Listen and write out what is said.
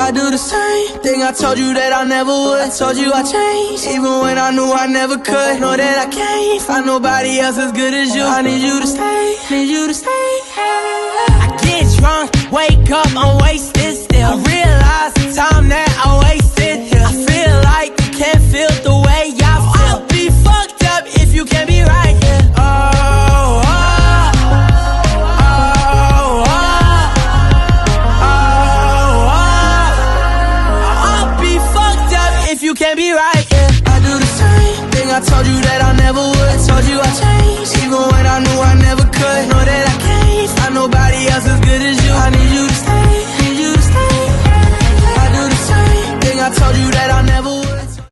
I do the same thing I told you that I never would. I told you I changed, even when I knew I never could. Know that I can't find nobody else as good as you. I need you to stay, need you to stay. I get drunk, wake up, I'm wasted still. I realize the time that I wasted here. I feel like you can't feel the way I feel. I'll be fucked up if you can't be right here. You can't be right, yeah. I do the same thing I told you that I never would. I told you I changed, even when I knew I never could. Know that I can't find nobody else as good as you. I need you to stay, need you to stay. I do the same thing I told you that I never would.